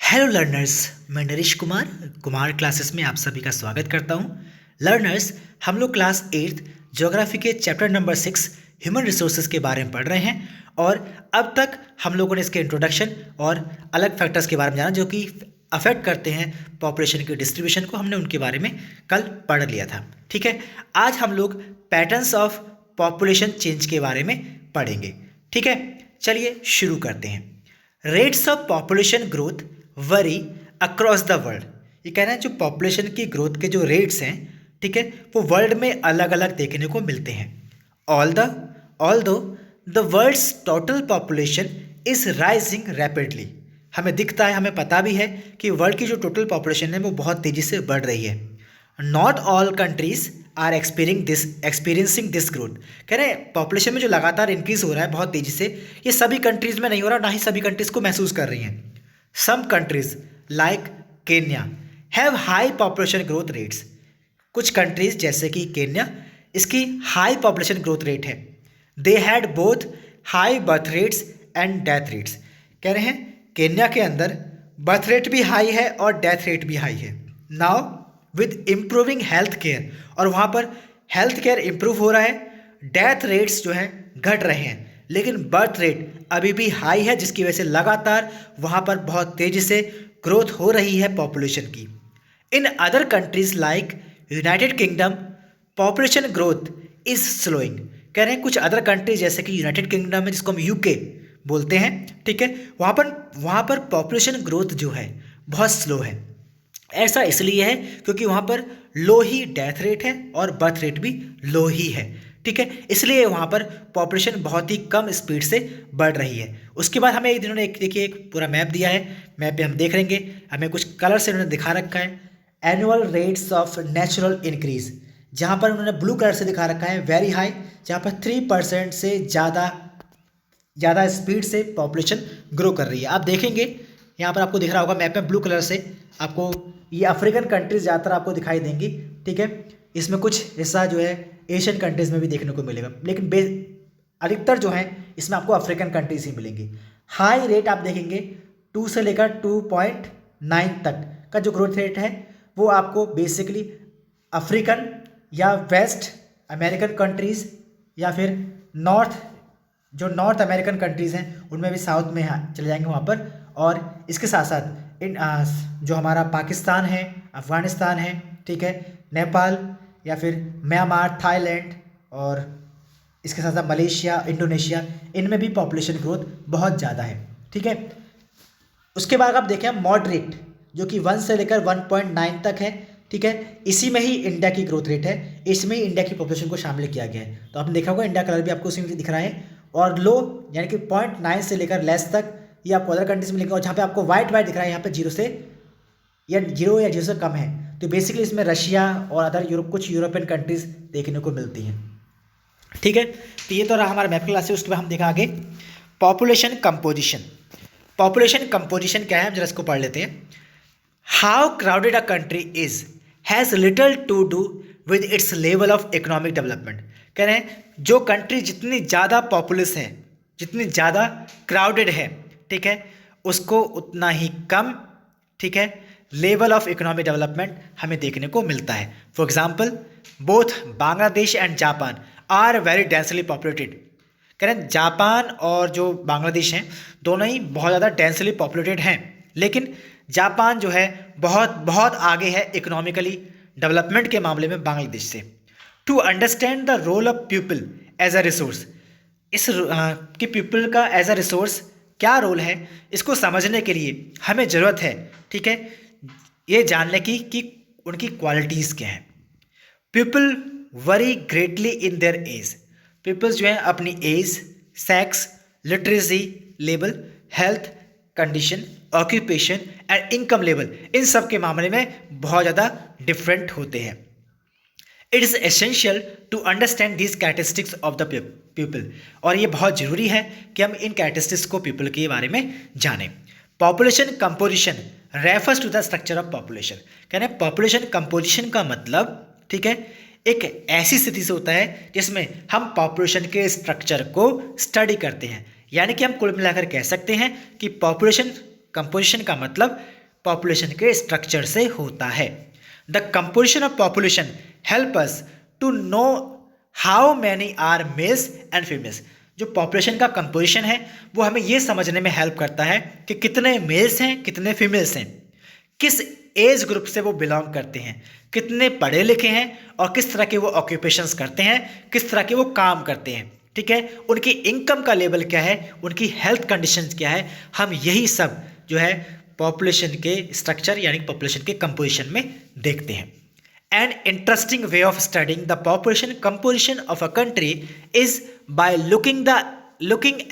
Hello learners, मैं Naresh Kumar classes में आप सभी का स्वागत करता हूं। लर्नर्स, हम लोग क्लास 8th ज्योग्राफी के चैप्टर नंबर 6 ह्यूमन रिसोर्सेज के बारे में पढ़ रहे हैं और अब तक हम लोगों ने इसके इंट्रोडक्शन और अलग फैक्टर्स के बारे में जाना जो कि अफेक्ट करते हैं पॉपुलेशन के डिस्ट्रीब्यूशन को। हमने उनके बारे में कल पढ़ लिया था। ठीक है, आज हम लोग पैटर्न्स ऑफ पॉपुलेशन चेंज के बारे में पढ़ेंगे। ठीक है, चलिए शुरू करते हैं। Rates of population growth worry across the world. ये कह रहे हैं जो पॉपुलेशन की ग्रोथ के जो रेट्स हैं, ठीक है, वो वर्ल्ड में अलग अलग देखने को मिलते हैं। Although the world's total population is rising rapidly. हमें दिखता है, हमें पता भी है कि वर्ल्ड की जो टोटल पॉपुलेशन है वो बहुत तेज़ी से बढ़ रही है। Not all countries are experiencing this growth. कह रहे हैं पॉपुलेशन में जो लगातार इंक्रीज हो रहा है बहुत तेज़ी से, ये सभी कंट्रीज़ में नहीं हो रहा, ना ही सभी कंट्रीज़ को महसूस कर रही हैं। Some countries like Kenya have high population growth rates. कुछ कंट्रीज जैसे कि केन्या, इसकी हाई पॉपुलेशन ग्रोथ रेट है। They had both high birth rates and death rates. कह रहे हैं केन्या के अंदर बर्थ रेट भी हाई है और डेथ रेट भी हाई है। Now with improving health care, और वहाँ पर हेल्थ केयर इम्प्रूव हो रहा है, डेथ रेट्स जो हैं घट रहे हैं, लेकिन बर्थ रेट अभी भी हाई है, जिसकी वजह से लगातार वहाँ पर बहुत तेज़ी से ग्रोथ हो रही है पॉपुलेशन की। In other countries like United kingdom population growth is slowing. कह रहे हैं कुछ अदर कंट्रीज जैसे कि यूनाइटेड किंगडम है, जिसको हम यूके बोलते हैं, ठीक है, वहाँ पर पॉपुलेशन ग्रोथ जो है बहुत स्लो है। ऐसा इसलिए है क्योंकि वहाँ पर लो ही डेथ रेट है और बर्थ रेट भी लो ही है। ठीक है, इसलिए वहाँ पर पॉपुलेशन बहुत ही कम स्पीड से बढ़ रही है। उसके बाद हमें इन्होंने एक पूरा मैप दिया है। मैप पे हम देख लेंगे, हमें कुछ कलर से इन्होंने दिखा रखा है। Annual rates of natural increase, जहाँ पर उन्होंने ब्लू कलर से दिखा रखा है वेरी हाई, जहाँ पर 3% से ज़्यादा स्पीड से पॉपुलेशन ग्रो कर रही है। आप देखेंगे यहाँ पर आपको दिख रहा होगा मैप में ब्लू कलर से, आपको ये अफ्रीकन कंट्रीज ज़्यादातर आपको दिखाई देंगी। ठीक है, इसमें कुछ हिस्सा जो है एशियन कंट्रीज़ में भी देखने को मिलेगा, लेकिन अधिकतर जो है इसमें आपको अफ्रीकन कंट्रीज ही मिलेंगी। हाई रेट आप देखेंगे 2 से लेकर 2.9 तक का जो ग्रोथ रेट है वो आपको बेसिकली अफ्रीकन या वेस्ट अमेरिकन कंट्रीज़ या फिर नॉर्थ अमेरिकन कंट्रीज़ हैं उनमें भी साउथ में चले जाएंगे वहाँ पर। और इसके साथ साथ जो हमारा पाकिस्तान है, अफ़गानिस्तान है, ठीक है, नेपाल या फिर म्यांमार, थाईलैंड और इसके साथ साथ मलेशिया, इंडोनेशिया, इनमें भी पॉपुलेशन ग्रोथ बहुत ज़्यादा है। ठीक है, उसके बाद आप देखें मॉडरेट, जो कि 1 से लेकर 1.9 तक है। ठीक है, इसी में ही इंडिया की ग्रोथ रेट है, इसमें ही इंडिया की पॉपुलेशन को शामिल किया गया है। तो आपने देखा होगा इंडिया कलर भी आपको उसी में दिख रहा है। और लो यानी कि 0.9 से लेकर लेस तक ये आपको अदर कंट्रीज में लिखा, और जहाँ पे आपको वाइट दिख रहा है यहाँ पे 0 या 0 से कम है, तो बेसिकली इसमें रशिया और अदर कुछ यूरोपियन कंट्रीज देखने को मिलती हैं। ठीक है, तो ये तो रहा हमारा मैप क्लास है। उसके बाद हम देखा आगे पॉपुलेशन कंपोजिशन। पॉपुलेशन कंपोजिशन क्या है, हम जरा इसको पढ़ लेते हैं। How crowded a country is has little to do with its level of economic development. कह रहे हैं जो कंट्री जितनी ज़्यादा पॉपुलस है, जितनी ज़्यादा क्राउडेड है, ठीक है, उसको उतना ही कम, ठीक है, लेवल ऑफ इकोनॉमिक डेवलपमेंट हमें देखने को मिलता है। For example both Bangladesh and Japan are very densely populated. कह रहे हैं जापान और जो बांग्लादेश हैं दोनों ही बहुत ज़्यादा डेंसली पॉपुलेटेड हैं, लेकिन जापान जो है बहुत आगे है इकोनॉमिकली डेवलपमेंट के मामले में बांग्लादेश से। To understand the role of people as a resource, इस कि पीपल का एज अ रिसोर्स क्या रोल है, इसको समझने के लिए हमें ज़रूरत है, ठीक है, ये जानने की कि उनकी क्वालिटीज़ क्या हैं। People vary greatly in their age. Peoples जो हैं अपनी age, sex, literacy level, health condition, occupation and income level, इन सब के मामले में बहुत ज़्यादा डिफरेंट होते हैं। It is essential to understand these characteristics of the people, और ये बहुत ज़रूरी है कि हम इन कैरेक्टरिस्टिक्स को पीपल के बारे में जानें। Population composition refers to the structure of population. कह रहे हैं पॉपुलेशन कंपोजिशन का मतलब, ठीक है, एक ऐसी स्थिति से होता है जिसमें हम पॉपुलेशन के स्ट्रक्चर को स्टडी करते हैं। यानी कि हम कुल मिलाकर कह सकते हैं कि पॉपुलेशन कंपोजिशन का मतलब पॉपुलेशन के स्ट्रक्चर से होता है। The composition of population help us to know how many are males and females. जो पॉपुलेशन का कंपोजिशन है वो हमें ये समझने में हेल्प करता है कि कितने मेल्स हैं कितने फीमेल्स हैं, किस एज ग्रुप से वो बिलोंग करते हैं, कितने पढ़े लिखे हैं और किस तरह के वो ऑक्यूपेशंस करते हैं, किस तरह के वो काम करते हैं, ठीक है, उनकी इनकम का लेवल क्या है, उनकी हेल्थ कंडीशंस क्या है। हम यही सब जो है पॉपुलेशन के स्ट्रक्चर यानी पॉपुलेशन के कंपोजिशन में देखते हैं। An interesting way of studying the population composition of a country is by looking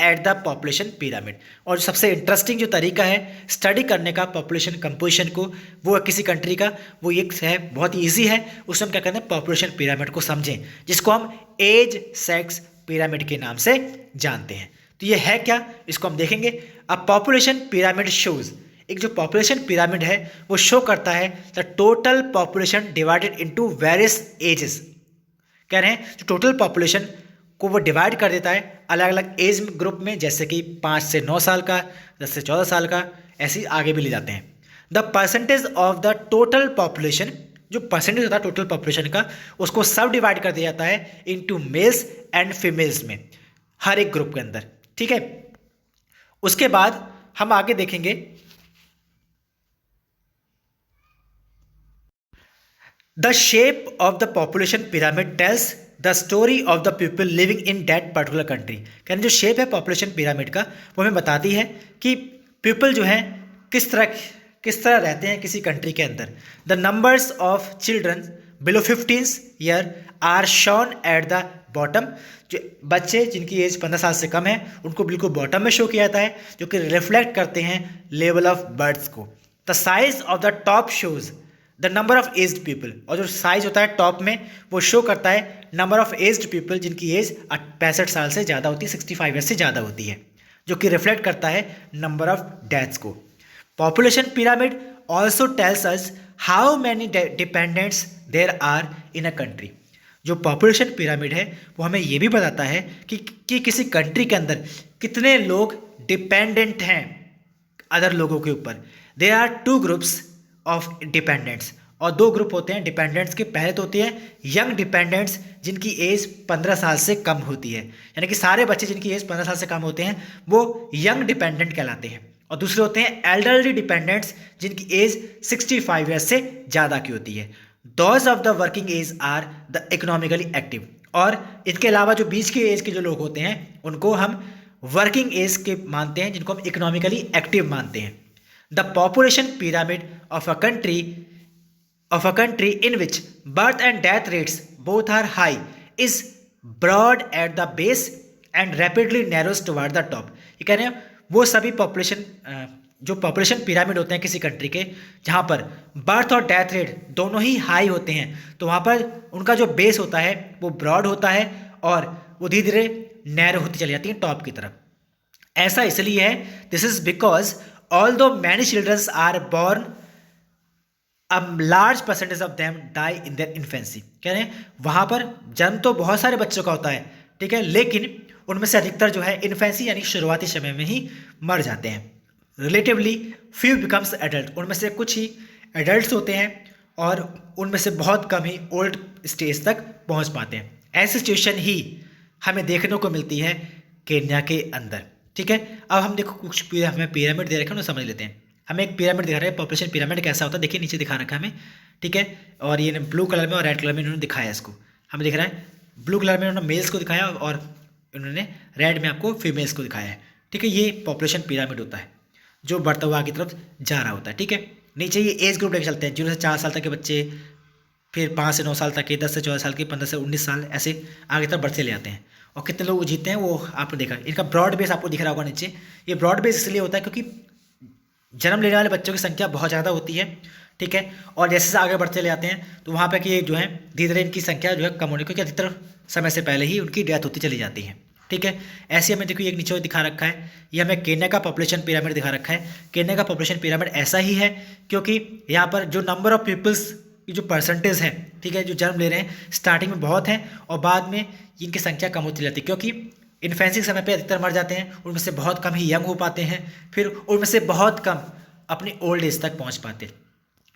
at the population pyramid। और सबसे इंटरेस्टिंग जो तरीका है स्टडी करने का पॉपुलेशन कंपोजिशन को वो किसी कंट्री का, वो एक है बहुत ही ईजी है। उसमें हम क्या करते हैं, पॉपुलेशन पिरामिड को समझें, जिसको हम एज सेक्स पिरामिड के नाम से जानते हैं। तो ये है क्या, इसको हम देखेंगे। अब पॉपुलेशन पिरामिड शोज, एक जो पॉपुलेशन पिरामिड है वो शो करता है the total population divided into various ages. कह रहे हैं जो टोटल पॉपुलेशन को वो डिवाइड कर देता है अलग अलग एज ग्रुप में, जैसे कि 5 से 9 साल का, 10 से 14 साल का, ऐसे ही आगे भी ले जाते हैं। The percentage of the total population, जो परसेंटेज होता है टोटल पॉपुलेशन का, उसको सब डिवाइड कर दिया जाता है इनटू मेल्स एंड फीमेल्स में, हर एक ग्रुप के अंदर, ठीक है। उसके बाद हम आगे देखेंगे the shape of the population pyramid tells the story of the people living in that particular country. कहने जो शेप है पॉपुलेशन पिरामिड का वो हमें बताती है कि पीपल जो है किस तरह रहते हैं किसी कंट्री के अंदर। The numbers of children below 15 year are shown at the bottom. जो बच्चे जिनकी एज 15 साल से कम है उनको बिल्कुल बॉटम में शो किया जाता है, जो कि रिफ्लेक्ट करते हैं लेवल ऑफ बर्ड्स को। The size of the top shows the number of aged people, और जो साइज होता है टॉप में वो शो करता है नंबर ऑफ एज्ड पीपल जिनकी एज 65 साल से ज़्यादा होती है, 65 ईयर से ज़्यादा होती है, जो कि रिफ्लेक्ट करता है नंबर ऑफ डेथ्स को। Population pyramid also tells us how many dependents there are in a country. जो पॉपुलेशन पिरामिड है वो हमें ये भी बताता है कि किसी कंट्री के अंदर कितने लोग डिपेंडेंट हैं अदर लोगों के ऊपर। There are 2 groups of dependents, और 2 ग्रुप होते हैं डिपेंडेंट्स के। पहले तो होती है यंग डिपेंडेंट्स जिनकी एज 15 साल से कम होती है, यानी कि सारे बच्चे जिनकी एज 15 साल से कम होते हैं वो यंग डिपेंडेंट कहलाते हैं। और दूसरे होते हैं एल्डरली डिपेंडेंट्स जिनकी एज 65 ईयर से ज़्यादा की होती है। Those of the working age are the economically active, और इसके अलावा जो बीच के एज के जो लोग होते हैं उनको हम वर्किंग एज के मानते हैं, जिनको हम इकोनॉमिकली एक्टिव मानते हैं। The population pyramid of a country in which birth and death rates both are high is broad at the base and rapidly narrows toward the top। ये कह रहे हैं वो सभी जो पॉपुलेशन पिरामिड होते हैं किसी कंट्री के, जहाँ पर बर्थ और डेथ रेट दोनों ही हाई होते हैं, तो वहाँ पर उनका जो बेस होता है वो ब्रॉड होता है और वो धीरे धीरे नैरो होती चली जाती है टॉप की तरफ। ऐसा इसलिए है, this is because although many children are born a large percentage of them die in their infancy। कह रहे हैं वहाँ पर जन्म तो बहुत सारे बच्चों का होता है, ठीक है, लेकिन उनमें से अधिकतर जो है इन्फेंसी यानी शुरुआती समय में ही मर जाते हैं। रिलेटिवली फ्यू बिकम्स एडल्ट, उनमें से कुछ ही एडल्ट होते हैं और उनमें से बहुत कम ही ओल्ड स्टेज तक पहुँच पाते हैं। ऐसी सिचुएशन ही हमें देखने को मिलती है केन्या के अंदर, ठीक है। अब हम देखो कुछ हमें पिरामिड दे रखे हैं, समझ लेते हैं। हमें एक पिरामिड दिखा रहा है, पॉपुलेशन पिरामिड कैसा होता है देखिए, नीचे दिखा रखा है हमें, ठीक है। और ये ब्लू कलर में और रेड कलर में इन्होंने दिखाया इसको, हमें दिख रहा है ब्लू कलर में इन्होंने मेल्स को दिखाया और इन्होंने रेड में आपको फीमेल्स को दिखाया है, ठीक है। ये पॉपुलेशन पिरामिड होता है जो बढ़ता हुआ आगे की तरफ जा रहा होता है, ठीक है। नीचे ये एज ग्रुप लेके चलते हैं, 0 से 4 साल तक के बच्चे, फिर 5 से 9 साल तक के, 10 से 14 साल के, 15 से 19 साल, ऐसे आगे तक बढ़ते ले आते हैं। और कितने लोग जीतते हैं वो आपने देखा। इनका ब्रॉड बेस आपको दिख रहा होगा नीचे। ये ब्रॉड बेस इसलिए होता है क्योंकि जन्म लेने वाले बच्चों की संख्या बहुत ज़्यादा होती है, ठीक है। और जैसे जैसे आगे बढ़ते ले आते हैं तो वहाँ पर कि जो है धीरे धीरे इनकी संख्या जो है कम होने, क्योंकि अधिकतर समय से पहले ही उनकी डेथ होती चली जाती है, ठीक है। ऐसे हमें देखो एक नीचे दिखा रखा है, ये हमें केन्या का पॉपुलेशन पिरामिड दिखा रखा है। केन्या का पॉपुलेशन पिरामिड ऐसा ही है क्योंकि यहाँ पर जो नंबर ऑफ पीपल्स की जो परसेंटेज है, ठीक है, जो जन्म ले रहे हैं स्टार्टिंग में बहुत हैं और बाद में इनकी संख्या कम होती जाती है, क्योंकि इन्फेंसी के समय पे अधिकतर मर जाते हैं, उनमें से बहुत कम ही यंग हो पाते हैं, फिर उनमें से बहुत कम अपनी ओल्ड एज तक पहुंच पाते।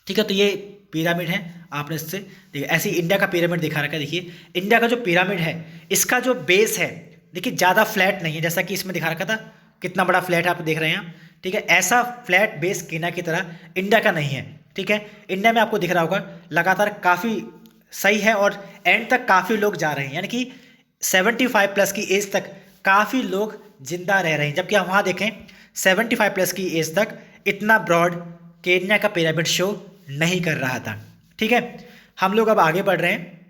ठीक है, तो ये पिरामिड है, आपने इससे देखिए ऐसे इंडिया का पिरामिड दिखा रखा है। देखिए इंडिया का जो पिरामिड है इसका जो बेस है देखिए ज़्यादा फ्लैट नहीं है, जैसा कि इसमें दिखा रखा था कितना बड़ा फ्लैट आप देख रहे हैं। ठीक है, ऐसा फ्लैट बेस कीना की तरह इंडिया का नहीं है। ठीक है, इंडिया में आपको दिख रहा होगा लगातार काफ़ी सही है और एंड तक काफ़ी लोग जा रहे हैं, यानी कि 75 प्लस की एज तक काफ़ी लोग जिंदा रह रहे हैं, जबकि हम वहाँ देखें 75 प्लस की एज तक इतना ब्रॉड केन्या का पिरामिड शो नहीं कर रहा था। ठीक है, हम लोग अब आगे बढ़ रहे हैं।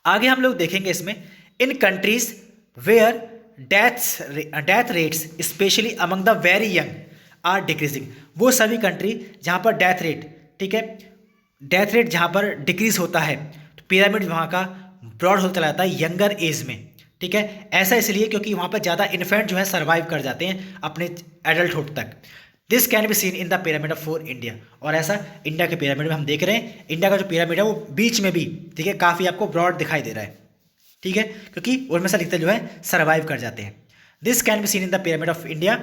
आगे हम लोग देखेंगे इसमें in countries where death rates especially among the very young are decreasing. वो सभी कंट्री जहाँ पर डेथ रेट, ठीक है, डेथ रेट जहाँ पर डिक्रीज होता है तो पिरामिड वहाँ का ब्रॉड होता चला जाता है यंगर एज में। ठीक है, ऐसा इसलिए क्योंकि वहाँ पर ज़्यादा इन्फेंट जो है सर्वाइव कर जाते हैं अपने एडल्टहुड तक। This can be seen in the pyramid of 4 India. और ऐसा इंडिया के पिरामिड में हम देख रहे हैं, इंडिया का जो पिरामिड है वो बीच में भी, ठीक है, काफ़ी आपको ब्रॉड दिखाई दे रहा है। ठीक है, क्योंकि उनमें से अधिकतर जो है सर्वाइव कर जाते हैं। This can be seen in the pyramid of India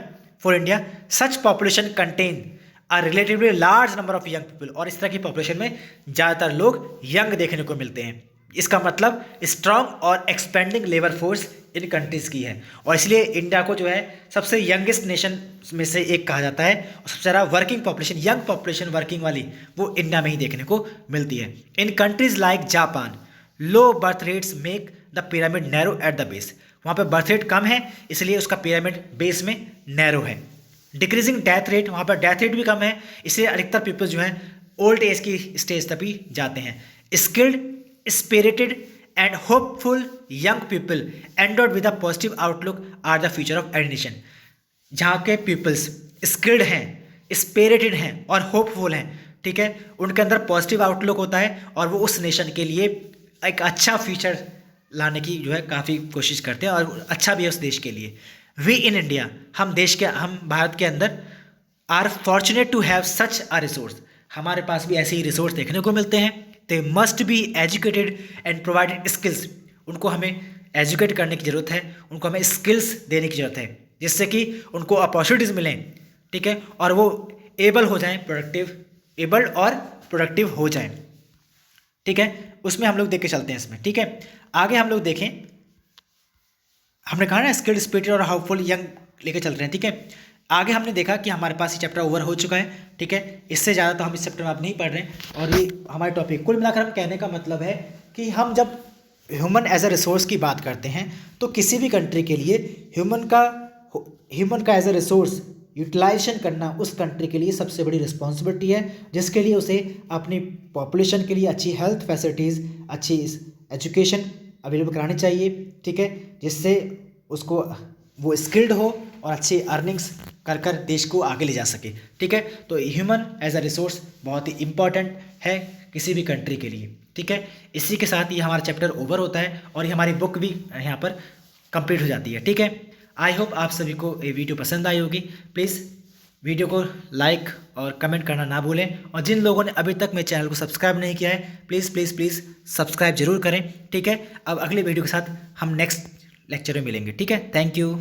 for India. Such population contain a relatively large number of young people. और इस तरह की पॉपुलेशन में ज़्यादातर लोग यंग देखने को मिलते हैं। इसका मतलब स्ट्रॉन्ग और expanding labour force in countries की है, और इसलिए इंडिया को जो है सबसे यंगेस्ट नेशन में से एक कहा जाता है। और सबसे ज़्यादा working population, young population working वाली, वो इंडिया में ही देखने को मिलती है। In countries like Japan low birth rates make the pyramid narrow at the base. वहाँ पे बर्थ रेट कम है इसलिए उसका पिरामिड बेस में नैरो है। डिक्रीजिंग डेथ रेट, वहाँ पर डेथ रेट भी कम है इसलिए अधिकतर पीपल जो है ओल्ड एज की स्टेज तक भी जाते हैं। Skilled, spirited and hopeful young people endowed with a positive outlook are the future of any nation. जहाँ के पीपल्स स्किल्ड हैं, स्पिरिटेड हैं और होपफुल हैं, ठीक है, उनके अंदर पॉजिटिव आउटलुक होता है और वो उस नेशन के लिए एक अच्छा फ्यूचर लाने की जो है काफ़ी कोशिश करते हैं और अच्छा भी है उस देश के लिए। वी इन इंडिया, हम भारत के अंदर are fortunate to have such a resource. हमारे पास भी ऐसे ही रिसोर्स देखने को मिलते हैं। They must be educated and provided skills. उनको हमें एजुकेट करने की ज़रूरत है, उनको हमें स्किल्स देने की ज़रूरत है जिससे कि उनको अपॉर्चुनिटीज़ मिलें, ठीक है, और वो एबल हो जाएं, एबल्ड और प्रोडक्टिव हो जाएं। ठीक है, उसमें हम लोग देख के चलते हैं इसमें। ठीक है, आगे हम लोग देखें, हमने कहा ना स्किल्ड, स्पिरिटेड और हाउफुल यंग लेके चल रहे हैं। ठीक है, आगे हमने देखा कि हमारे पास ये चैप्टर ओवर हो चुका है। ठीक है, इससे ज़्यादा तो हम इस चैप्टर में अब नहीं पढ़ रहे हैं और ये हमारे टॉपिक कुल मिलाकर हम कहने का मतलब है कि हम जब ह्यूमन एज अ रिसोर्स की बात करते हैं तो किसी भी कंट्री के लिए ह्यूमन का एज अ रिसोर्स यूटिलाइजेशन करना उस कंट्री के लिए सबसे बड़ी रिस्पॉन्सिबिलिटी है, जिसके लिए उसे अपनी पॉपुलेशन के लिए अच्छी हेल्थ फैसिलिटीज़, अच्छी एजुकेशन अवेलेबल करानी चाहिए। ठीक है, जिससे उसको वो स्किल्ड हो और अच्छी अर्निंग्स कर देश को आगे ले जा सके। ठीक है, तो ह्यूमन एज अ रिसोर्स बहुत ही इंपॉर्टेंट है किसी भी कंट्री के लिए। ठीक है, इसी के साथ ये हमारा चैप्टर ओवर होता है और ये हमारी बुक भी यहाँ पर कंप्लीट हो जाती है। ठीक है, आई होप आप सभी को ये वीडियो पसंद आई होगी। प्लीज़ वीडियो को लाइक और कमेंट करना ना भूलें, और जिन लोगों ने अभी तक मेरे चैनल को सब्सक्राइब नहीं किया है प्लीज़ प्लीज़ प्लीज़ सब्सक्राइब जरूर करें। ठीक है, अब अगले वीडियो के साथ हम नेक्स्ट लेक्चर में मिलेंगे। ठीक है, थैंक यू।